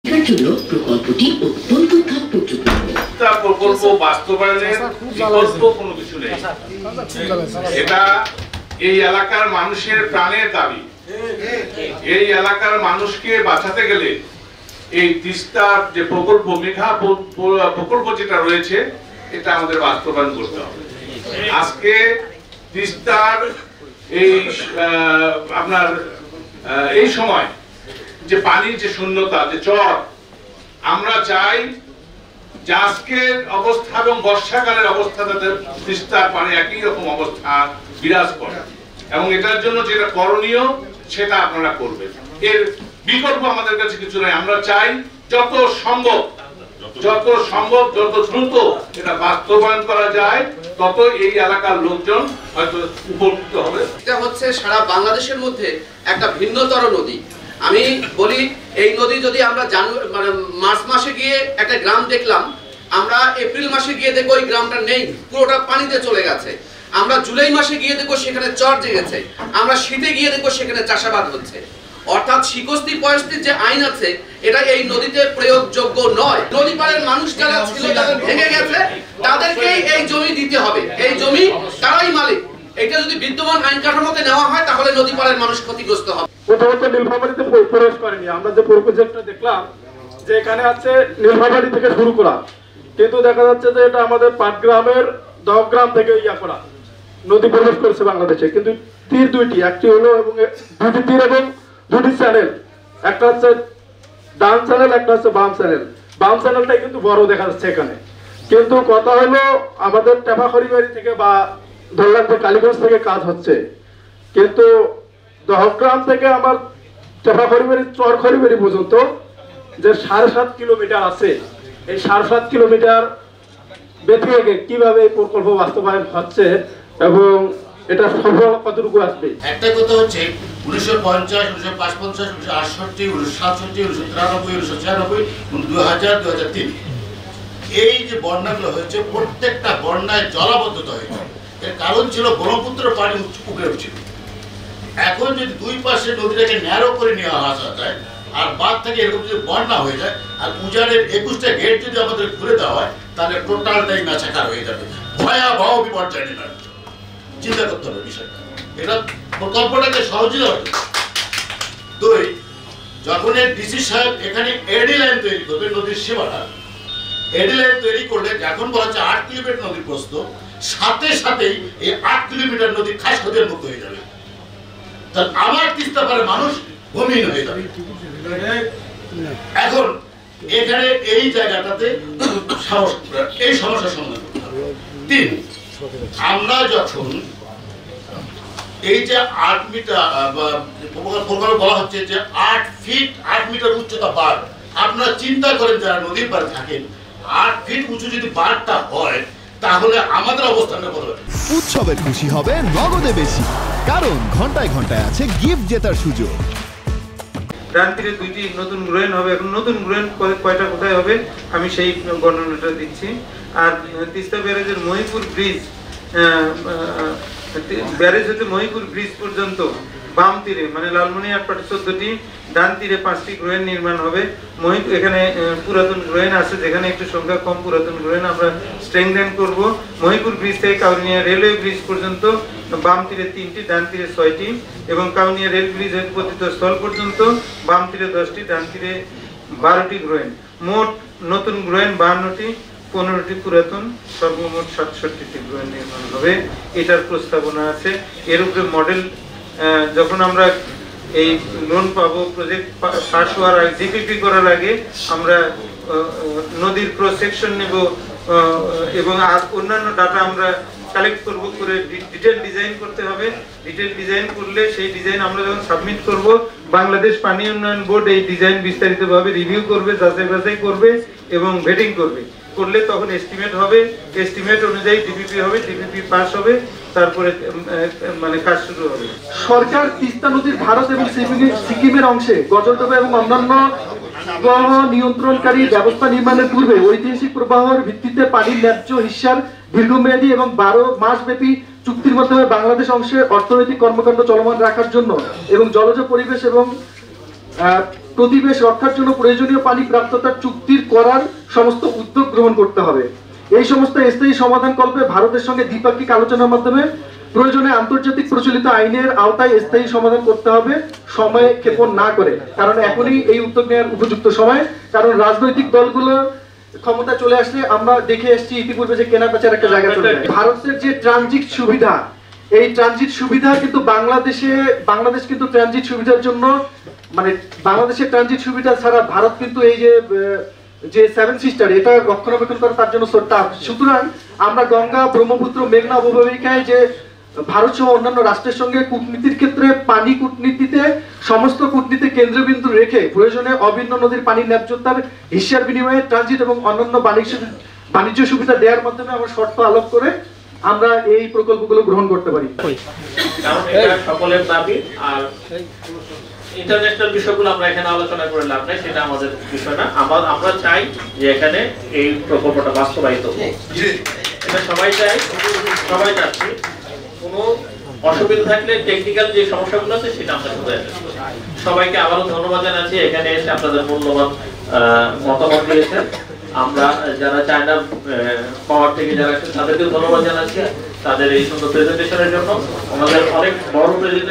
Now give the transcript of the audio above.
জন্য প্রকল্পটি অত্যন্ত তাৎপর্যপূর্ণ। প্রকল্প বাস্তবায়নের বিকল্প কোনো কিছু নেই। এটা এই এলাকার মানুষের প্রাণের দাবি। এই এলাকার মানুষকে বাঁচাতে গেলে এই তিস্তার যে প্রকল্প, মেঘা প্রকল্প যেটা রয়েছে, এটা আমাদের বাস্তবায়ন করতে হবে। আজকে তিস্তার এই আপনার এই সময় যে পানির যে শূন্যতা, যে চর, আমরা চাই যে আজকের অবস্থা এবং বর্ষাকালের অবস্থা তাতে তিস্তার পানি একই রকম অবস্থা বিরাজ করে, এবং এটার জন্য যেটা করণীয় সেটা আপনারা করবেন। এর বিকল্প আমাদের কাছে কিছু নাই। আমরা চাই যত সম্ভব যত দ্রুত এটা বাস্তবায়ন করা যায়, তত এই এলাকার লোকজন হয়তো উপকৃত হবে। এটা হচ্ছে সারা বাংলাদেশের মধ্যে একটা ভিন্নতর নদী। আমি বলি, এই নদী যদি আমরা মার্চ মাসে গিয়ে একটা গ্রাম দেখলাম, আমরা এপ্রিল মাসে গিয়ে দেখবো ওই গ্রামটা নেই, পুরোটা পানিতে চলে গেছে। আমরা জুলাই মাসে গিয়ে দেখবো সেখানে চর জেগেছে। আমরা শীতে গিয়ে দেখবো সেখানে চাষাবাদ হচ্ছে। অর্থাৎ 65-65 যে আইন আছে, এটা এই নদীতে প্রয়োগযোগ্য নয়। নদী পাড়ের মানুষ যারা ছিল, যাদের ভেঙে গেছে, তাদেরকেই এই জমি দিতে হবে। এই জমি তারাই মালিক। এটা যদি বিদ্যমান আইন কাঠামোতে নেওয়া হয়, তাহলে নদী পাড়ের মানুষ ক্ষতিগ্রস্ত হবে। প্রথমত নীলফামারীতে প্রবেশ করেনি। আমরা যে প্রজেক্টটা দেখলাম যে এখানে আছে নীলফামারী থেকে শুরু করা, কিন্তু দেখা যাচ্ছে যে এটা আমাদের পাটগ্রামের দহগ্রাম থেকে করা নদী প্রবেশ করেছে বাংলাদেশে। কিন্তু তীর দুইটি, একটি হলো এবং দুটি তীর এবং দুটি চ্যানেল, একটা হচ্ছে ডান চ্যানেল, একটা হচ্ছে বাম চ্যানেল। বাম চ্যানেলটাই কিন্তু বড় দেখা যাচ্ছে এখানে। কিন্তু কথা হলো আমাদের টেপাখড়িবাড়ি থেকে বা ধরলাম যে কালীগঞ্জ থেকে কাজ হচ্ছে, কিন্তু দহগ্রাম থেকে আমার টেপাখড়িবাড়ি চরখড়িবাড়ি পর্যন্ত যে 7.5 কিলোমিটার আছে, এই 7.5 কিলোমিটার বেঁধে কিভাবে এই প্রকল্প বাস্তবায়ন হচ্ছে এবং এটা সফল কতটুকু আসবে। একটা কথা হচ্ছে 1950, 1955, 1968, 1967, 1993, 1996 এবং 2000, 2003 এই যে বন্যাগুলো হয়েছে, প্রত্যেকটা বন্যায় জলাবদ্ধতা হয়েছে। এর কারণ ছিল ব্রহ্মপুত্রের পানি উপরে উঠছিল। এখন যদি দুই পাশে নদীটাকে ন্যারো করে নেওয়া আসা যায়, আর বাদ থেকে এরকম যদি বন্যা হয়ে যায়, আর উজানের 21টা গেট যদি আমাদের খুলে দেওয়া হয়, তাহলে টোটালটাই নাছাকার হয়ে যাবে। ভয়াবহ বিপর্যয় নেমে আসবে। চিন্তা করতে হবে বিষয়টা। এটা প্রকল্পটাকে সহজে হবে। দুই, যখন ডিসি সাহেব এখানে এডি লাইন তৈরি করবে, নদীর সীমানা এডি লাইন তৈরি করলে, যখন বলা হচ্ছে 8 কিলোমিটার নদীর প্রস্থ, সাথে সাথেই এই 8 কিলোমিটার নদী খাস ক্ষতির মুক্ত হয়ে যাবে। তাহলে আমার তিস্তা পারে মানুষ ভূমিহীন হয়ে যাবে। এখন এখানে এই জায়গাটাতে এই সমস্যার সমাধান করতে হবে। 3, আমরা যখন এই যে 8 মিটার প্রকল্প বলা হচ্ছে যে 8 ফিট 8 মিটার উচ্চতা বার, আপনারা চিন্তা করেন যারা নদীর পাড়ে থাকেন, 8 ফিট উঁচু যদি বারটা হয়, তাহলে আমাদের অবস্থানটা কত হবে। উৎসবের খুশি হবে নগদে বেশি, কারণ ঘন্টায় ঘন্টায় আছে গিফট জেতার সুযোগ। ডান তীরে 2টি নতুন গ্রহণ হবে। এখন নতুন গ্রহণ কয়টা কোথায় হবে আমি সেই গণনাটা দিচ্ছি। আর তিস্তা ব্যারেজের মহিপুর ব্রিজ, ব্যারেজ হতে মহিপুর ব্রিজ পর্যন্ত বাম তীরে মানে লালমনিরহাট 14টি, ডান তীরে 5টি গ্রহণ নির্মাণ হবে। এখানে পুরাতন গ্রহণ আছে, যেখানে একটু সংখ্যা কম পুরাতন গ্রহণ আমরা স্ট্রেংথেন করব। মহিপুর ব্রিজ থেকে কাউনিয়া রেলওয়ে ব্রিজ পর্যন্ত বাম তীরে 3টি, ডান তীরে 6টি, এবং কাউনিয়া রেল ব্রিজের পতিত স্থল পর্যন্ত বাম তীরে 10টি, ডান তীরে 12টি গ্রহণ। মোট নতুন গ্রহণ 52টি, 15টি পুরাতন, সর্বমোট 67টি গ্রহণ নির্মাণ হবে। এটার প্রস্তাবনা আছে। এর উপরে মডেল যখন আমরা এই লোন পাবো, প্রজেক্ট পাস হওয়ার আগে, জিপিপি করার আগে আমরা নদীর ক্রস সেকশন নেব এবং অন্যান্য ডাটা আমরা কালেক্ট করব, করে ডিটেল ডিজাইন করতে হবে। ডিটেল ডিজাইন করলে সেই ডিজাইন আমরা যখন সাবমিট করব, বাংলাদেশ পানি উন্নয়ন বোর্ড এই ডিজাইন বিস্তারিতভাবে রিভিউ করবে, যাচাই বাছাই করবে এবং ভেটিং করবে। করলে তখন এস্টিমেট হবে, এস্টিমেট অনুযায়ী ডিপিপি হবে, ডিপিপি পাস হবে, তারপরে মানে কাজ শুরু হবে। সরকার তিস্তা নদীর ভারত এবং সিকিমের অংশে গজলডোবা এবং অন্যান্য প্রবাহ নিয়ন্ত্রণকারী ব্যবস্থা নির্মাণের পূর্বে ঐতিহাসিক প্রবাহের ভিত্তিতে পানির ন্যায্য হিস্যার দীর্ঘমেয়াদী এবং 12 মাস ব্যাপী চুক্তির মাধ্যমে বাংলাদেশ অংশে অর্থনৈতিক কর্মকাণ্ড চলমান রাখার জন্য এবং জলজ পরিবেশ এবং প্রতিবেশ রক্ষার জন্য প্রয়োজনীয় পানি প্রাপ্ততার চুক্তির করার সমস্ত উদ্যোগ গ্রহণ করতে হবে। এই সমস্ত স্থায়ী সমাধান কল্পে ভারতের সঙ্গে দ্বিপাক্ষিক আলোচনার মাধ্যমে প্রয়োজনে আন্তর্জাতিক প্রচলিত আইনের আওতায় স্থায়ী সমাধান করতে হবে, সময় ক্ষেপণ না করে, কারণ এখনই এই উদ্যোগ নেওয়ার উপযুক্ত সময়। কারণ রাজনৈতিক দলগুলো ক্ষমতা চলে আসলে আমরা দেখে এসেছি ইতিপূর্বে যে কেনা বেচার একটা জায়গা চলে যায়। ভারতের যে ট্রানজিট সুবিধা, এই ট্রানজিট সুবিধা কিন্তু বাংলাদেশ কিন্তু ট্রানজিট সুবিধার জন্য, মানে বাংলাদেশের ট্রানজিট সুবিধা ছাড়া ভারত কিন্তু এই যে 7 সিস্টার এটা রক্ষণাবেক্ষণ করে তার জন্য টাফ। সুতরাং আমরা গঙ্গা, ব্রহ্মপুত্র, মেঘনা অববাহিকায় যে ভারত সহ অন্যান্য রাষ্ট্রের সঙ্গে কূটনীতির ক্ষেত্রে পানি কূটনীতিতে সমস্ত কূটনীতি কেন্দ্রবিন্দু রেখে প্রয়োজনে অভিন্ন নদীর পানি ন্যায্যতার হিস্যার বিনিময়ে ট্রানজিট এবং অন্যান্য বাণিজ্য সুবিধা দেওয়ার মাধ্যমে আমরা শর্ত আলোক করে আমরা এই প্রকল্পগুলো গ্রহণ করতে পারি। কারণ এটা সকলের দাবি, আর ইন্টারন্যাশনাল বিষয়গুলো আমরা এখানে আলোচনা করে লাভ নাই, সেটা আমাদের বিষয় না। আমরা চাই যে এখানে এই প্রকল্পটা বাস্তবায়িত হোক, এটা সবাই চাই, সবাই চাচ্ছি। কোনো অসুবিধা থাকলে টেকনিক্যাল যে সমস্যাগুলো আছে সেটা আমরা শুধরে সবাইকে আবারও ধন্যবাদ জানাচ্ছি এখানে এসে আপনাদের মূল্যবান মতামত দিয়েছেন। আমরা যারা চায়না পাওয়ার থেকে যারা তাদেরকে ধন্যবাদ জানাচ্ছি তাদের এই সুন্দর প্রেজেন্টেশনের জন্য। আমাদের অনেক বড় প্রেজেন্টেশন